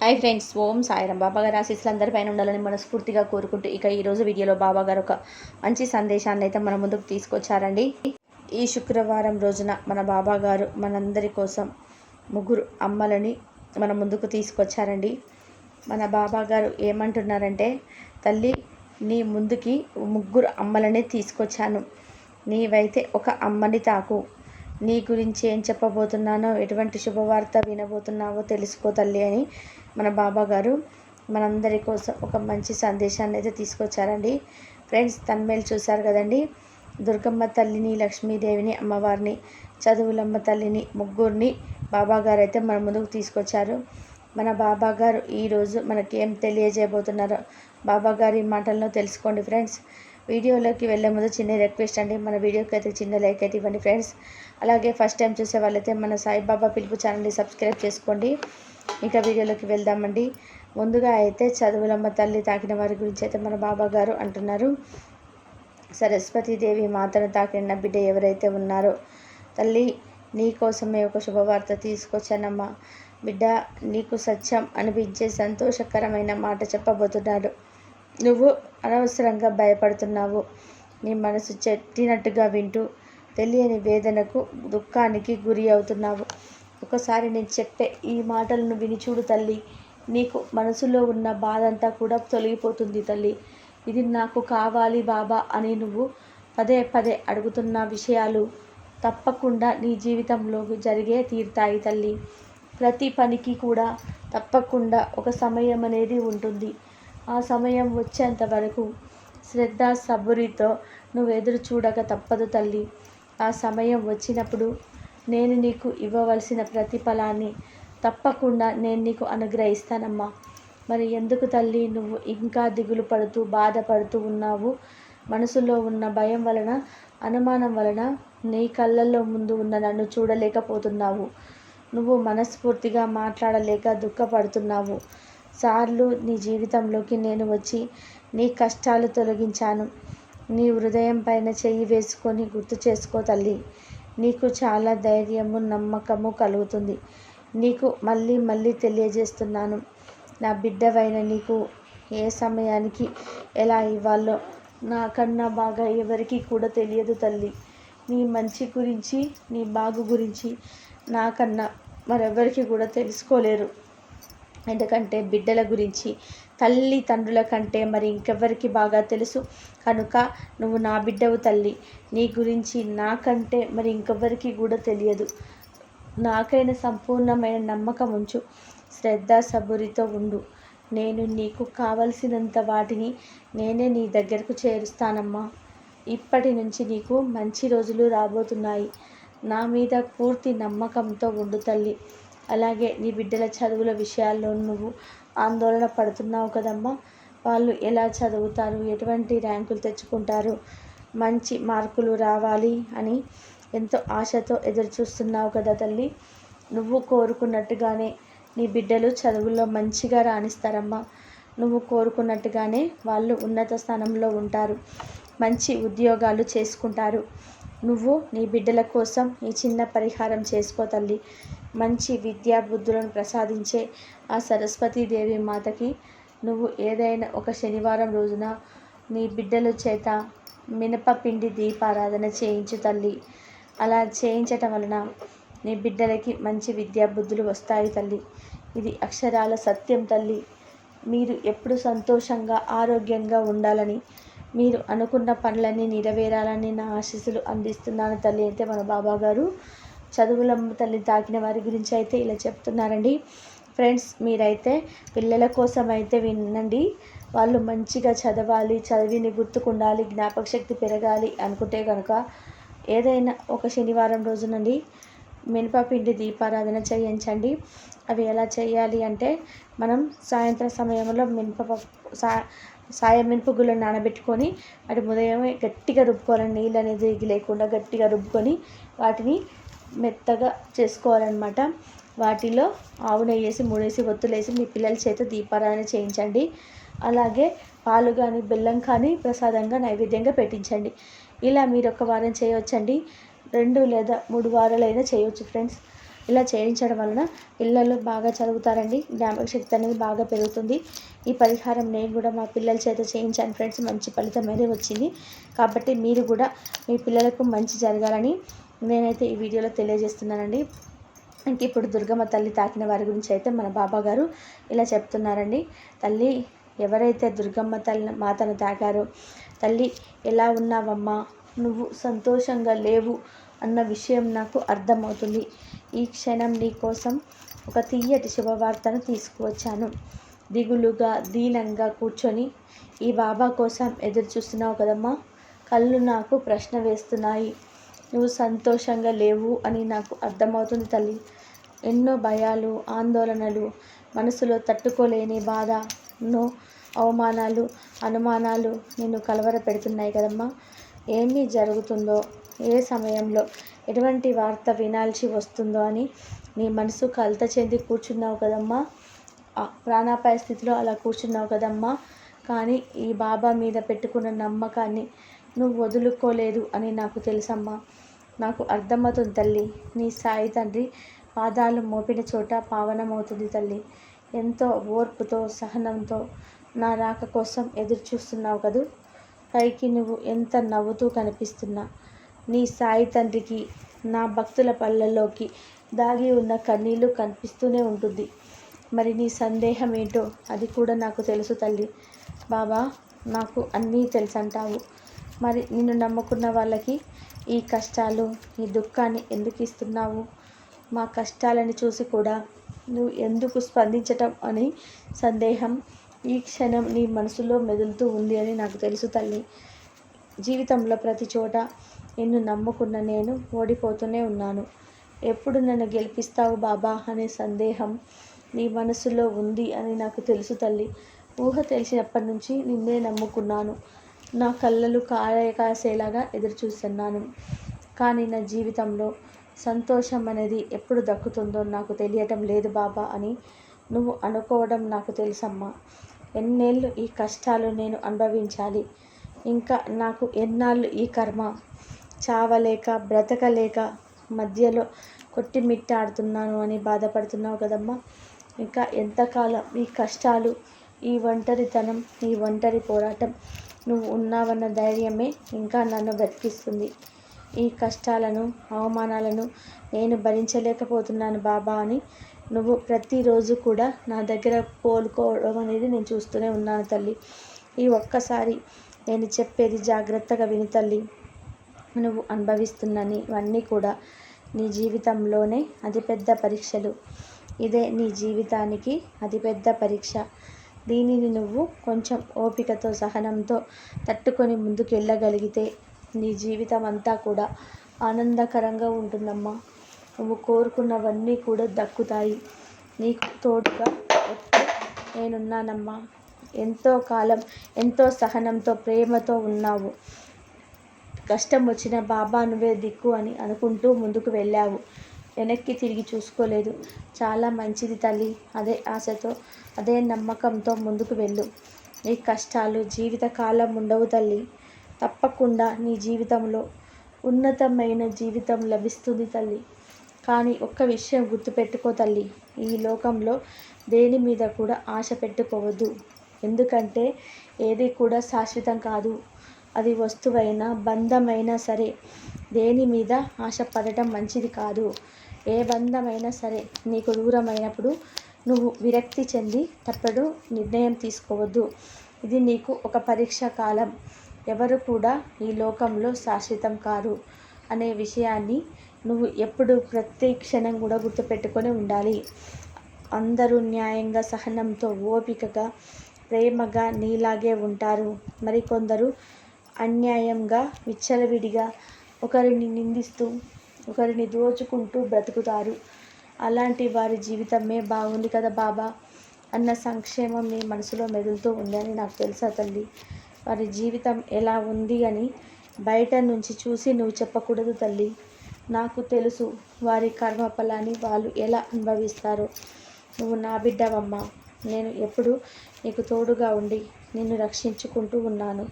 Hi friends, ఓం సాయిరాం. బాబాగారి ఆశీస్సులు అందరిపైన ఉండాలని మనస్ఫూర్తిగా కోరుకుంటూ ఇక ఈరోజు వీడియోలో బాబాగారు ఒక మంచి సందేశాన్ని అయితే మన ముందుకు తీసుకొచ్చారండి. ఈ శుక్రవారం రోజున మన బాబాగారు మనందరి కోసం ముగ్గురు అమ్మలని మన ముందుకు తీసుకొచ్చారండి. మన బాబాగారు ఏమంటున్నారంటే, తల్లి నీ ముందుకి ముగ్గురు అమ్మలనే తీసుకొచ్చాను, నీవైతే ఒక అమ్మని తాకు. నీ గురించి ఏం చెప్పబోతున్నానో, ఎటువంటి శుభవార్త వినబోతున్నావో తెలుసుకో తల్లి అని మన బాబాగారు మనందరి కోసం ఒక మంచి సందేశాన్ని అయితే తీసుకొచ్చారండి. ఫ్రెండ్స్, తన్మేలు చూశారు కదండి. దుర్గమ్మ తల్లిని, లక్ష్మీదేవిని, అమ్మవారిని, చదువులమ్మ తల్లిని, ముగ్గురిని బాబాగారు అయితే మన ముందుకు తీసుకొచ్చారు. మన బాబాగారు ఈరోజు మనకి ఏం తెలియజేయబోతున్నారో బాబాగారి మాటల్లో తెలుసుకోండి ఫ్రెండ్స్. వీడియోలోకి వెళ్ళే ముందు చిన్న రిక్వెస్ట్ అండి, మన వీడియోకి అయితే చిన్న లైక్ అయితే ఇవ్వండి ఫ్రెండ్స్. అలాగే ఫస్ట్ టైం చూసే వాళ్ళైతే మన సాయిబాబా పిలుపు ఛానల్ని సబ్స్క్రైబ్ చేసుకోండి. ఇంకా వీడియోలోకి వెళ్దామండి. ముందుగా అయితే చదువులమ్మ తల్లి తాకిన వారి గురించి అయితే మన బాబాగారు అంటున్నారు. సరస్వతీదేవి మాతను తాకిన బిడ్డ ఎవరైతే ఉన్నారో, తల్లి నీ కోసమే ఒక శుభవార్త తీసుకొచ్చానమ్మా. బిడ్డ, నీకు సత్యం అనిపించే సంతోషకరమైన మాట చెప్పబోతున్నాడు. నువ్వు అనవసరంగా భయపడుతున్నావు. నీ మనసు చెట్టినట్టుగా వింటూ తెలియని వేదనకు, దుఃఖానికి గురి అవుతున్నావు. ఒకసారి నేను చెప్పే ఈ మాటలను విని చూడు తల్లి. నీకు మనసులో ఉన్న బాధ అంతా కూడా తొలగిపోతుంది తల్లి. ఇది నాకు కావాలి బాబా అని నువ్వు పదే పదే అడుగుతున్న విషయాలు తప్పకుండా నీ జీవితంలో జరిగే తీరుతాయి తల్లి. ప్రతి పనికి కూడా తప్పకుండా ఒక సమయం అనేది ఉంటుంది. ఆ సమయం వచ్చేంత వరకు శ్రద్ధ సబురితో నువ్వు ఎదురు చూడక తప్పదు తల్లి. ఆ సమయం వచ్చినప్పుడు నేను నీకు ఇవ్వవలసిన ప్రతిఫలాన్ని తప్పకుండా నేను నీకు అనుగ్రహిస్తానమ్మా. మరి ఎందుకు తల్లి నువ్వు ఇంకా దిగులు పడుతూ బాధపడుతూ ఉన్నావు? మనసులో ఉన్న భయం వలన, అనుమానం వలన నీ కళ్ళల్లో ముందు ఉన్న నన్ను చూడలేకపోతున్నావు. నువ్వు మనస్ఫూర్తిగా మాట్లాడలేక దుఃఖపడుతున్నావు. సార్లు నీ జీవితంలోకి నేను వచ్చి నీ కష్టాలు తొలగించాను. నీ హృదయం పైన చెయ్యి వేసుకొని గుర్తు చేసుకో తల్లి. నీకు చాలా ధైర్యము, నమ్మకము కలుగుతుంది. నీకు మళ్ళీ మళ్ళీ తెలియజేస్తున్నాను, నా బిడ్డవైన నీకు ఏ సమయానికి ఎలా ఇవ్వాలో నాకన్నా బాగా ఎవరికి కూడా తెలియదు తల్లి. నీ మంచి గురించి, నీ బాగు గురించి నాకన్నా మరెవరికి కూడా తెలుసుకోలేరు. ఎందుకంటే బిడ్డల గురించి తల్లిదండ్రుల కంటే మరి ఇంకెవ్వరికి బాగా తెలుసు. కనుక నువ్వు నా బిడ్డవు తల్లి. నీ గురించి నాకంటే మరి ఇంకెవ్వరికి కూడా తెలియదు. నాకైనా సంపూర్ణమైన నమ్మకం ఉంచు. శ్రద్ధ సబురితో ఉండు. నేను నీకు కావలసినంత వాటిని నేనే నీ దగ్గరకు చేరుస్తానమ్మా. ఇప్పటి నుంచి నీకు మంచి రోజులు రాబోతున్నాయి. నా మీద పూర్తి నమ్మకంతో ఉండు తల్లి. అలాగే నీ బిడ్డల చదువుల విషయాల్లో నువ్వు ఆందోళన పడుతున్నావు కదమ్మా. వాళ్ళు ఎలా చదువుతారు, ఎటువంటి ర్యాంకులు తెచ్చుకుంటారు, మంచి మార్కులు రావాలి అని ఎంతో ఆశతో ఎదురు చూస్తున్నావు కదా తల్లి. నువ్వు కోరుకున్నట్టుగానే నీ బిడ్డలు చదువుల్లో మంచిగా రాణిస్తారమ్మా. నువ్వు కోరుకున్నట్టుగానే వాళ్ళు ఉన్నత స్థానంలో ఉంటారు, మంచి ఉద్యోగాలు చేసుకుంటారు. నువ్వు నీ బిడ్డల కోసం ఈ చిన్న పరిహారం చేసుకో తల్లి. మంచి విద్యా బుద్ధులను ప్రసాదించే ఆ సరస్వతీదేవి మాతకి నువ్వు ఏదైనా ఒక శనివారం రోజున నీ బిడ్డల చేత మినపపిండి దీపారాధన చేయించు తల్లి. అలా చేయించటం వలన నీ బిడ్డలకి మంచి విద్యా బుద్ధులు వస్తాయి తల్లి. ఇది అక్షరాల సత్యం తల్లి. మీరు ఎప్పుడు సంతోషంగా, ఆరోగ్యంగా ఉండాలని, మీరు అనుకున్న పనులన్నీ నెరవేరాలని నా ఆశీస్సులు అందిస్తున్నాను తల్లి అయితే మన బాబాగారు చదువులమ్మ తల్లి తాకిన వారి గురించి అయితే ఇలా చెప్తున్నారండి. ఫ్రెండ్స్, మీరైతే పిల్లల కోసం అయితే వినండి. వాళ్ళు మంచిగా చదవాలి, చదివిని గుర్తుకుండాలి, జ్ఞాపక శక్తి పెరగాలి అనుకుంటే కనుక ఏదైనా ఒక శనివారం రోజు నుండి మినపపిండి దీపారాధన చేయించండి. అవి ఎలా చేయాలి అంటే, మనం సాయంత్రం సమయంలో సాయం మినపగుళ్ళు నానబెట్టుకొని వాటి ఉదయమే గట్టిగా రుబ్బుకోవాలని, నీళ్ళు అనేది లేకుండా గట్టిగా రుబ్బుకొని వాటిని మెత్తగా చేసుకోవాలన్నమాట. వాటిలో ఆవు నెయ్యి వేసి 3 ఒత్తులేసి మీ పిల్లల చేత దీపారాధన చేయించండి. అలాగే పాలు కానీ బెల్లం కానీ ప్రసాదంగా నైవేద్యంగా పెట్టించండి. ఇలా మీరు ఒక వారం చేయవచ్చండి. 2 లేదా 3 వారాలైనా చేయవచ్చు ఫ్రెండ్స్. ఇలా చేయించడం వలన పిల్లలు బాగా చదువుతారండి, జ్ఞాపక శక్తి అనేది బాగా పెరుగుతుంది. ఈ పరిహారం నేను కూడా మా పిల్లల చేత చేయించాను ఫ్రెండ్స్, మంచి ఫలితం అనేది వచ్చింది. కాబట్టి మీరు కూడా మీ పిల్లలకు మంచి జరగాలని నేనైతే ఈ వీడియోలో తెలియజేస్తున్నానండి. ఇంక ఇప్పుడు దుర్గమ్మ తల్లి తాకిన వారి గురించి అయితే మన బాబా గారు ఇలా చెప్తున్నారండి. తల్లి, ఎవరైతే దుర్గమ్మ తల్లి మాతను తాకారో, తల్లి ఎలా ఉన్నావమ్మా, నువ్వు సంతోషంగా లేవు అన్న విషయం నాకు అర్థమవుతుంది. ఈ క్షణం నీ కోసం ఒక తీయటి శుభవార్తను తీసుకువచ్చాను. దిగులుగా దీనంగా కూర్చొని ఈ బాబా కోసం ఎదురు చూస్తున్నావు కదమ్మా. కళ్ళు నాకు ప్రశ్న వేస్తున్నాయి. నువ్వు సంతోషంగా లేవు అని నాకు అర్థమవుతుంది తల్లి. ఎన్నో భయాలు, ఆందోళనలు, మనసులో తట్టుకోలేని బాధ, ఎన్నో అవమానాలు, అనుమానాలు నిన్ను కలవరపెడుతున్నాయి కదమ్మా. ఏమి జరుగుతుందో, ఏ సమయంలో ఎటువంటి వార్త వినాల్సి వస్తుందో అని నీ మనసు కలత చెంది కూర్చున్నావు కదమ్మా. ప్రాణాపాయ స్థితిలో అలా కూర్చున్నావు కదమ్మా. కానీ ఈ బాబా మీద పెట్టుకున్న నమ్మకాన్ని నువ్వు వదులుకోలేదు అని నాకు తెలుసమ్మా. నాకు అర్థమవుతుంది తల్లి. నీ సాయి తండ్రి పాదాలు మోపిన చోట పావనమవుతుంది తల్లి. ఎంతో ఓర్పుతో, సహనంతో నా రాక కోసం ఎదురు చూస్తున్నావు కదూ. పైకి నువ్వు ఎంత నవ్వుతూ కనిపిస్తున్నా, నీ సాయి తండ్రికి నా భక్తుల పళ్ళల్లోకి దాగి ఉన్న కన్నీళ్ళు కనిపిస్తూనే ఉంటుంది. మరి నీ సందేహం ఏంటో అది కూడా నాకు తెలుసు తల్లి. బాబా, నాకు అన్నీ తెలుసంటావు. మరి నిన్ను నమ్ముకున్న వాళ్ళకి ఈ కష్టాలు, ఈ దుఃఖాన్ని ఎందుకు ఇస్తున్నావు? మా కష్టాలని చూసి కూడా నువ్వు ఎందుకు స్పందించటం అని సందేహం ఈ క్షణం నీ మనసులో మెదులుతూ ఉంది అని నాకు తెలుసు తల్లి. జీవితంలో ప్రతి చోట నిన్ను నమ్ముకున్న నేను ఓడిపోతూనే ఉన్నాను. ఎప్పుడు నన్ను గెలిపిస్తావు బాబా అనే సందేహం నీ మనసులో ఉంది అని నాకు తెలుసు తల్లి. ఊహ తెలిసినప్పటి నుంచి నిన్నే నమ్ముకున్నాను. నా కళ్ళలు కాసేలాగా ఎదురు చూస్తున్నాను. కానీ నా జీవితంలో సంతోషం అనేది ఎప్పుడు దక్కుతుందో నాకు తెలియటం లేదు బాబా అని నువ్వు అనుకోవడం నాకు తెలుసమ్మా. ఎన్నేళ్ళు ఈ కష్టాలు నేను అనుభవించాలి? ఇంకా నాకు ఎన్నాళ్ళు ఈ కర్మ? చావలేక బ్రతకలేక మధ్యలో కొట్టిమిట్టాడుతున్నాను అని బాధపడుతున్నావు కదమ్మా. ఇంకా ఎంతకాలం ఈ కష్టాలు, ఈ ఒంటరితనం, ఈ ఒంటరి పోరాటం? నువ్వు ఉన్నావన్న ధైర్యమే ఇంకా నన్ను బ్రతికిస్తుంది. ఈ కష్టాలను, అవమానాలను నేను భరించలేకపోతున్నాను బాబా అని నువ్వు ప్రతిరోజు కూడా నా దగ్గర కోలుకోవడం అనేది నేను చూస్తూనే ఉన్నాను తల్లి. ఈ ఒక్కసారి నేను చెప్పేది జాగ్రత్తగా విని తల్లి. నువ్వు అనుభవిస్తున్నని ఇవన్నీ కూడా నీ జీవితంలోనే అతిపెద్ద పరీక్షలు. ఇదే నీ జీవితానికి అతిపెద్ద పరీక్ష. దీనిని నువ్వు కొంచెం ఓపికతో, సహనంతో తట్టుకొని ముందుకు వెళ్ళగలిగితే నీ జీవితం అంతా కూడా ఆనందకరంగా ఉంటుందమ్మా. నువ్వు కోరుకున్నవన్నీ కూడా దక్కుతాయి. నీకు తోడుగా ఎప్పుడు నేనున్నానమ్మా. ఎంతో కాలం ఎంతో సహనంతో, ప్రేమతో ఉన్నావు. కష్టం వచ్చిన బాబా నువ్వే దిక్కు అని అనుకుంటూ ముందుకు వెళ్ళావు. వెనక్కి తిరిగి చూసుకోలేదు. చాలా మంచిది తల్లి. అదే ఆశతో, అదే నమ్మకంతో ముందుకు వెళ్ళు. నీ కష్టాలు జీవితకాలం ఉండవు తల్లి. తప్పకుండా నీ జీవితంలో ఉన్నతమైన జీవితం లభిస్తుంది తల్లి. కానీ ఒక్క విషయం గుర్తుపెట్టుకో తల్లి. ఈ లోకంలో దేని మీద కూడా ఆశ పెట్టుకోవద్దు. ఎందుకంటే ఏది కూడా శాశ్వతం కాదు. అది వస్తువైనా, బంధమైనా సరే దేని మీద ఆశ పడటం మంచిది కాదు. ఏ బంధమైనా సరే నీకు దూరమైనప్పుడు నువ్వు విరక్తి చెంది తప్పుడు నిర్ణయం తీసుకోవద్దు. ఇది నీకు ఒక పరీక్ష కాలం. ఎవరు కూడా ఈ లోకంలో శాశ్వతం కాదు అనే విషయాన్ని నువ్వు ఎప్పుడు ప్రతి క్షణం కూడా గుర్తుపెట్టుకొని ఉండాలి. అందరూ న్యాయంగా, సహనంతో, ఓపికగా, ప్రేమగా నీలాగే ఉంటారు. మరికొందరు అన్యాయంగా, విచ్చలవిడిగా ఒకరిని నిందిస్తూ, ఒకరిని దోచుకుంటూ బ్రతుకుతారు. అలాంటి వారి జీవితమే బాగుంది కదా బాబా అన్న సంక్షేమం నీ మనసులో మెదులుతూ ఉందని నాకు తెలుసా తల్లి. వారి జీవితం ఎలా ఉంది అని బయట నుంచి చూసి నువ్వు చెప్పకూడదు తల్లి. నాకు తెలుసు వారి కర్మఫలాన్ని వాళ్ళు ఎలా అనుభవిస్తారో. నువ్వు నా బిడ్డవమ్మా. నేను ఎప్పుడు నీకు తోడుగా ఉండి నిన్ను రక్షించుకుంటూ ఉన్నాను.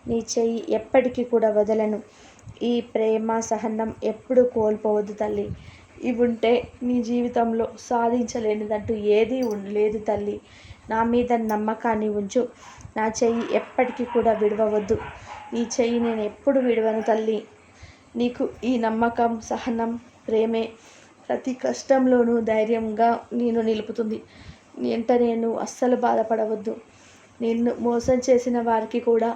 నీ చెయ్యి ఎప్పటికీ కూడా వదలను. ఈ ప్రేమ, సహనం ఎప్పుడు కోల్పోవద్దు తల్లి. ఇవి ఉంటే నీ జీవితంలో సాధించలేనిదంటూ ఏదీ లేదు తల్లి. నా మీద నమ్మకాన్ని ఉంచు. నా చెయ్యి ఎప్పటికీ కూడా విడవవద్దు. నీ చెయ్యి నేను ఎప్పుడు విడవను తల్లి. నీకు ఈ నమ్మకం, సహనం, ప్రేమే ప్రతి కష్టంలోనూ ధైర్యంగా నేను నిలుపుతుంది. నేను అస్సలు బాధపడవద్దు. నిన్ను మోసం చేసిన వారికి కూడా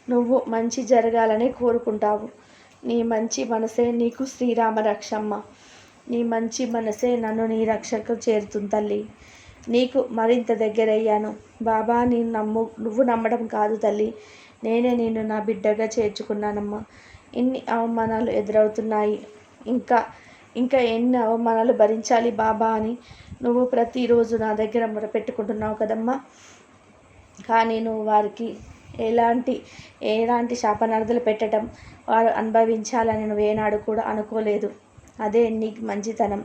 నువ్వు మంచి జరగాలని కోరుకుంటావు. నీ మంచి మనసే నీకు శ్రీరామ రక్షమ్మ. నీ మంచి మనసే నన్ను నీ రక్షకు చేరుతుంది తల్లి. నీకు మరింత దగ్గరయ్యాను. బాబా నువ్వు నమ్మడం కాదు తల్లి, నేనే నిన్ను నా బిడ్డగా చేర్చుకున్నానమ్మా. ఇన్ని అవమానాలు ఎదురవుతున్నాయి, ఇంకా ఎన్ని అవమానాలు భరించాలి బాబా అని నువ్వు ప్రతిరోజు నా దగ్గర మొరపెట్టుకుంటున్నావు కదమ్మా. కానీ నువ్వు వారికి ఎలాంటి శాపనార్థాలు పెట్టడం, వారు అనుభవించాలని నువ్వు ఏనాడు కూడా అనుకోలేదు. అదే నీ మంచితనం.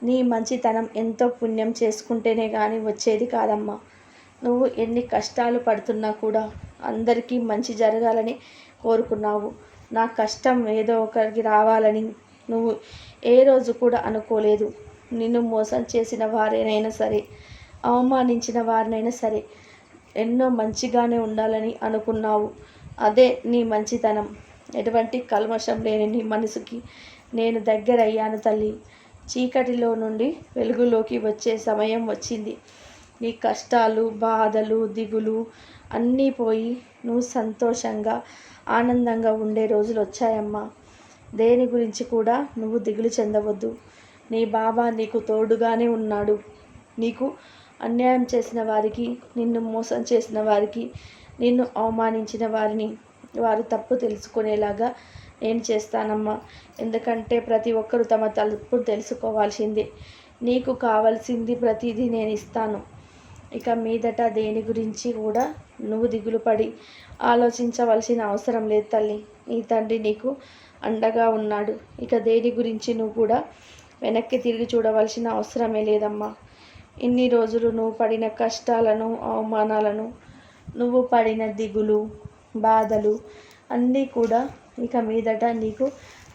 నీ మంచితనం ఎంతో పుణ్యం చేసుకుంటేనే కానీ వచ్చేది కాదమ్మా. నువ్వు ఎన్ని కష్టాలు పడుతున్నా కూడా అందరికీ మంచి జరగాలని కోరుకున్నావు. నా కష్టం ఏదో ఒకరికి రావాలని నువ్వు ఏ రోజు కూడా అనుకోలేదు. నిన్ను మోసం చేసిన వారినైనా సరే, అవమానించిన వారినైనా సరే ఎన్నో మంచిగానే ఉండాలని అనుకున్నావు. అదే నీ మంచితనం. ఎటువంటి కల్మషం లేని నీ మనసుకి నేను దగ్గరయ్యాను తల్లి. చీకటిలో నుండి వెలుగులోకి వచ్చే సమయం వచ్చింది. నీ కష్టాలు, బాధలు, దిగులు అన్నీ పోయి నువ్వు సంతోషంగా, ఆనందంగా ఉండే రోజులు వచ్చాయమ్మా. దేని గురించి కూడా నువ్వు దిగులు చెందవద్దు. నీ బాబా నీకు తోడుగానే ఉన్నాడు. నీకు అన్యాయం చేసిన వారికి, నిన్ను మోసం చేసిన వారికి, నిన్ను అవమానించిన వారిని వారు తప్పు తెలుసుకునేలాగా నేను చేస్తానమ్మా. ఎందుకంటే ప్రతి ఒక్కరూ తమ తప్పు తెలుసుకోవాల్సిందే. నీకు కావాల్సింది ప్రతిదీ నేను ఇస్తాను. ఇక మీదట దేని గురించి కూడా నువ్వు దిగులు పడి ఆలోచించవలసిన అవసరం లేదు తల్లి. నీ తండ్రి నీకు అండగా ఉన్నాడు. ఇక దేని గురించి నువ్వు కూడా వెనక్కి తిరిగి చూడవలసిన అవసరమే లేదమ్మా. ఇన్ని రోజులు నువ్వు పడిన కష్టాలను, అవమానాలను, నువ్వు పడిన దిగులు, బాధలు అన్నీ కూడా ఇక మీదట నీకు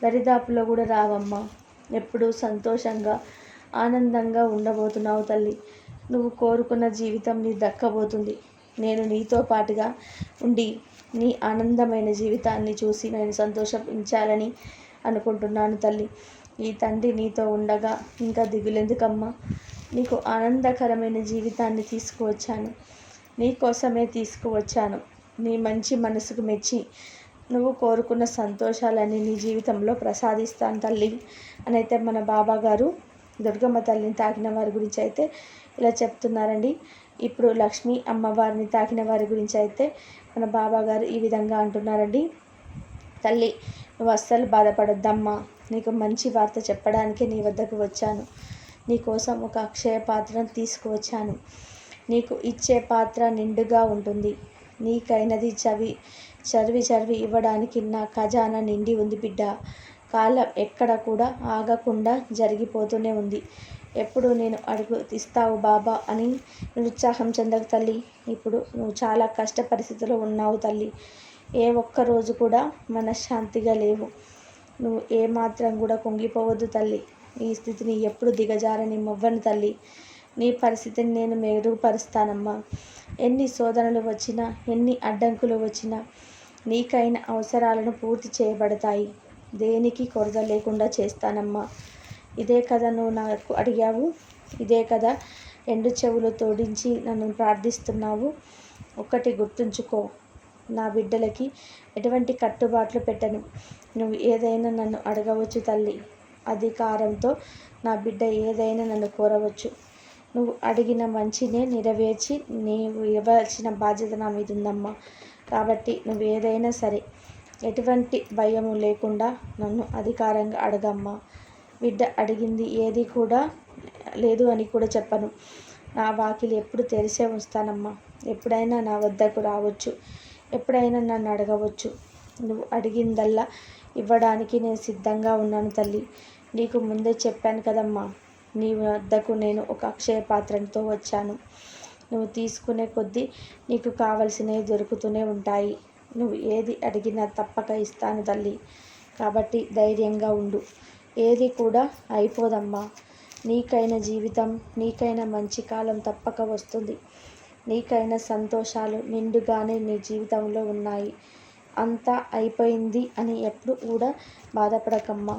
దరిదాపులో కూడా రావమ్మా. ఎప్పుడూ సంతోషంగా, ఆనందంగా ఉండబోతున్నావు తల్లి. నువ్వు కోరుకున్న జీవితం నీ దక్కబోతుంది. నేను నీతో పాటుగా ఉండి నీ ఆనందమైన జీవితాన్ని చూసి నేను సంతోషించాలని అనుకుంటున్నాను తల్లి. ఈ తండ్రి నీతో ఉండగా ఇంకా దిగులెందుకమ్మా. నీకు ఆనందకరమైన జీవితాన్ని తీసుకువచ్చాను. నీ కోసమే తీసుకువచ్చాను. నీ మంచి మనసుకు మెచ్చి నువ్వు కోరుకున్న సంతోషాలన్నీ నీ జీవితంలో ప్రసాదిస్తాను తల్లి అని అయితే మన బాబా గారు దుర్గమ్మ తల్లిని తాకిన వారి గురించి అయితే ఇలా చెప్తున్నారండి. ఇప్పుడు లక్ష్మీ అమ్మవారిని తాకిన వారి గురించి అయితే మన బాబా గారు ఈ విధంగా అంటున్నారండి. తల్లి, నువ్వు అస్సలు బాధపడొద్దమ్మా. నీకు మంచి వార్త చెప్పడానికే నీ వద్దకు వచ్చాను. నీకోసం ఒక అక్షయ పాత్రను తీసుకువచ్చాను. నీకు ఇచ్చే పాత్ర నిండుగా ఉంటుంది. నీకైనది చరివి ఇవ్వడానికి నా ఖజానా నిండి ఉంది బిడ్డ. కాలం ఎక్కడ కూడా ఆగకుండా జరిగిపోతూనే ఉంది. ఎప్పుడు నేను అడుగు తీస్తావు బాబా అని నిరుత్సాహం చెందకు తల్లి. ఇప్పుడు నువ్వు చాలా కష్ట పరిస్థితిలో ఉన్నావు తల్లి. ఏ ఒక్క రోజు కూడా మనశ్శాంతిగా లేవు. నువ్వు ఏమాత్రం కూడా కుంగిపోవద్దు తల్లి. ఈ స్థితిని ఎప్పుడు దిగజారని మొవ్వను తల్లి. నీ పరిస్థితిని నేను మెరుగుపరుస్తానమ్మా. ఎన్ని శోధనలు వచ్చినా, ఎన్ని అడ్డంకులు వచ్చినా నీకైన అవసరాలను పూర్తి చేయబడతాయి. దేనికి కొరత లేకుండా చేస్తానమ్మా. ఇదే కదా నువ్వు నాకు అడిగావు. ఇదే కదా రెండు చెవులు తోడించి నన్ను ప్రార్థిస్తున్నావు. ఒక్కటి గుర్తుంచుకో, నా బిడ్డలకి ఎటువంటి కట్టుబాట్లు పెట్టను. నువ్వు ఏదైనా నన్ను అడగవచ్చు తల్లి. అధికారంతో నా బిడ్డ ఏదైనా నన్ను కోరవచ్చు. నువ్వు అడిగిన మంచినే నెరవేర్చి నీవు ఇవ్వాల్సిన బాధ్యత నా మీద ఉందమ్మా. కాబట్టి నువ్వు ఏదైనా సరే ఎటువంటి భయము లేకుండా నన్ను అధికారంగా అడగమ్మా. బిడ్డ అడిగింది ఏది కూడా లేదు అని కూడా చెప్పను. నా వాకిలి ఎప్పుడు తెరిసే ఉంచుతానమ్మా. ఎప్పుడైనా నా వద్దకు రావచ్చు. ఎప్పుడైనా నన్ను అడగవచ్చు. నువ్వు అడిగిందల్లా ఇవ్వడానికి నేను సిద్ధంగా ఉన్నాను తల్లి. నీకు ముందే చెప్పాను కదమ్మా. నీ వద్దకు నేను ఒక అక్షయ పాత్రతో వచ్చాను. నువ్వు తీసుకునే కొద్దీ నీకు కావలసినవి దొరుకుతూనే ఉంటాయి. నువ్వు ఏది అడిగినా తప్పక ఇస్తాను తల్లి. కాబట్టి ధైర్యంగా ఉండు. ఏది కూడా అయిపోదమ్మా. నీకైన జీవితం, నీకైన మంచి కాలం తప్పక వస్తుంది. నీకైన సంతోషాలు నిండుగానే నీ జీవితంలో ఉన్నాయి. అంతా అయిపోయింది అని ఎప్పుడు కూడా బాధపడకమ్మా.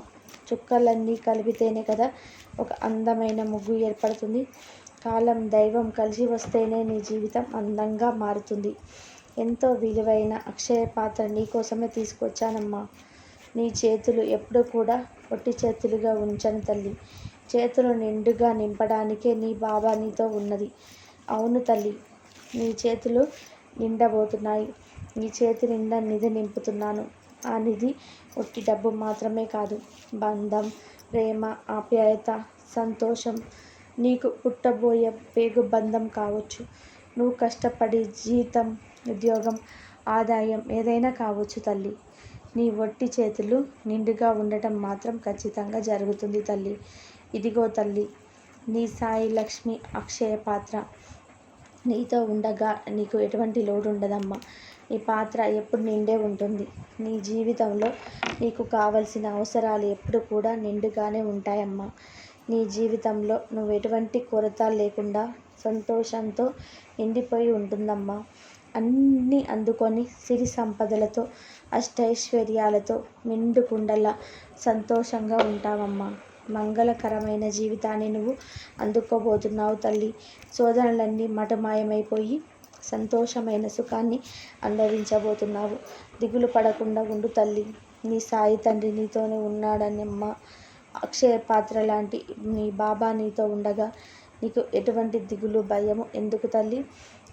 చుక్కలన్నీ కలిపితేనే కదా ఒక అందమైన ముగ్గు ఏర్పడుతుంది. కాలం, దైవం కలిసి వస్తేనే నీ జీవితం అందంగా మారుతుంది. ఎంతో విలువైన అక్షయ పాత్ర నీకోసమే తీసుకొచ్చానమ్మా. నీ చేతులు ఎప్పుడూ కూడా ఒట్టి చేతులుగా ఉంచను తల్లి. చేతులు నిండుగా నింపడానికే నీ బాబా నీతో ఉన్నది. అవును తల్లి, నీ చేతులు నిండబోతున్నాయి. నీ చేతి నిండా నిధి నింపుతున్నాను. ఆ నిధి ఒట్టి డబ్బు మాత్రమే కాదు, బంధం, ప్రేమ, ఆప్యాయత, సంతోషం. నీకు పుట్టబోయే పేగు బంధం కావచ్చు. నువ్వు కష్టపడి జీతం, ఉద్యోగం, ఆదాయం ఏదైనా కావచ్చు తల్లి. నీ ఒట్టి చేతులు నిండుగా ఉండటం మాత్రం ఖచ్చితంగా జరుగుతుంది తల్లి. ఇదిగో తల్లి, నీ సాయి లక్ష్మి అక్షయ పాత్ర నీతో ఉండగా నీకు ఎటువంటి లోటు ఉండదమ్మా. నీ పాత్ర ఎప్పుడు నిండే ఉంటుంది. నీ జీవితంలో నీకు కావలసిన అవసరాలు ఎప్పుడు కూడా నిండుగానే ఉంటాయమ్మా. నీ జీవితంలో నువ్వు ఎటువంటి కొరత లేకుండా సంతోషంతో నిండిపోయి ఉంటుందమ్మా. అన్నీ అందుకొని సిరి సంపదలతో, అష్టైశ్వర్యాలతో నిండు కుండలా సంతోషంగా ఉంటావమ్మా. మంగళకరమైన జీవితాన్ని నువ్వు అందుకోబోతున్నావు తల్లి. శోధనలన్నీ మటమాయమైపోయి సంతోషమైన సుఖాన్ని అనుభవించబోతున్నావు. దిగులు పడకుండా ఉండు తల్లి. నీ సాయి తండ్రి నీతోనే ఉన్నాడనమ్మా. అక్షయ పాత్ర లాంటి నీ బాబా నీతో ఉండగా నీకు ఎటువంటి దిగులు, భయము ఎందుకు తల్లి?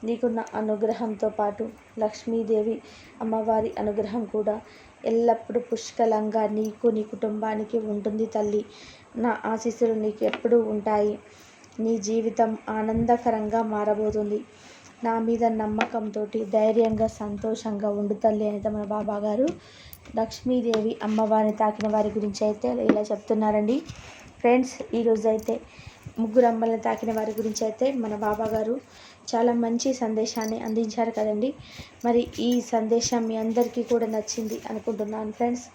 నీకున్న అనుగ్రహంతో పాటు లక్ష్మీదేవి అమ్మవారి అనుగ్రహం కూడా ఎల్లప్పుడూ పుష్కలంగా నీకు, నీ కుటుంబానికి ఉంటుంది తల్లి. నా ఆశీస్సులు నీకు ఎప్పుడూ ఉంటాయి. నీ జీవితం ఆనందకరంగా మారబోతుంది. నా మీద నమ్మకంతో ధైర్యంగా, సంతోషంగా ఉండు తల్లి అయితే మన బాబా గారు లక్ష్మీదేవి అమ్మవారిని తాకిన వారి గురించి అయితే ఇలా చెప్తున్నారండి. ఫ్రెండ్స్, ఈరోజు అయితే ముగ్గురు అమ్మల్ని తాకిన వారి గురించి అయితే మన బాబా గారు చాలా మంచి సందేశాన్ని అందించారు కదండి. మరి ఈ సందేశం మీ అందరికీ కూడా నచ్చింది అనుకుంటున్నాను ఫ్రెండ్స్.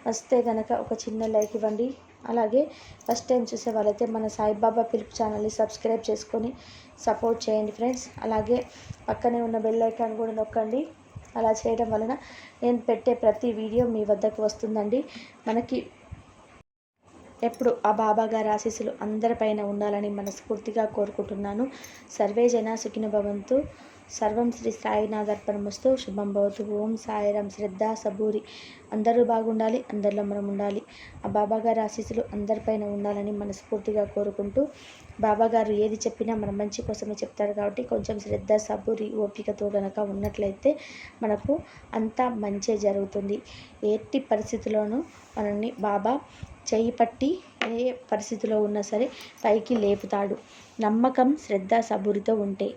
వస్తే కనుక ఒక చిన్న లైక్ ఇవ్వండి. అలాగే ఫస్ట్ టైం చూసే వాళ్ళైతే మన సాయిబాబా పిలుపు ఛానల్ని సబ్స్క్రైబ్ చేసుకొని సపోర్ట్ చేయండి ఫ్రెండ్స్. అలాగే పక్కనే ఉన్న బెల్ ఐకాన్ కూడా నొక్కండి. అలా చేయడం వలన నేను పెట్టే ప్రతి వీడియో మీ వద్దకు వస్తుందండి. మనకి ఎప్పుడు ఆ బాబా గారి ఆశీస్సులు అందరిపైన ఉండాలని మనస్ఫూర్తిగా కోరుకుంటున్నాను. సర్వే జనా సుఖినో భవంతు. సర్వం శ్రీ సాయినాథర్పణమస్తు. శుభం భవతు. ఓం సాయిరాం. శ్రద్ధ సబూరి. అందరూ బాగుండాలి, అందరిలో మనం ఉండాలి. ఆ బాబాగారి ఆశీస్సులు అందరిపైన ఉండాలని మనస్ఫూర్తిగా కోరుకుంటూ, బాబాగారు ఏది చెప్పినా మన మంచి కోసమే చెప్తారు కాబట్టి కొంచెం శ్రద్ధ, సబూరి, ఓపికతో గనక ఉన్నట్లయితే మనకు అంతా మంచే జరుగుతుంది. ఎట్టి పరిస్థితుల్లోనూ మనల్ని బాబా చేయి పట్టి ఏ పరిస్థితిలో ఉన్నా సరే పైకి లేపుతాడు. నమ్మకం, శ్రద్ధ, సబూరితో ఉంటే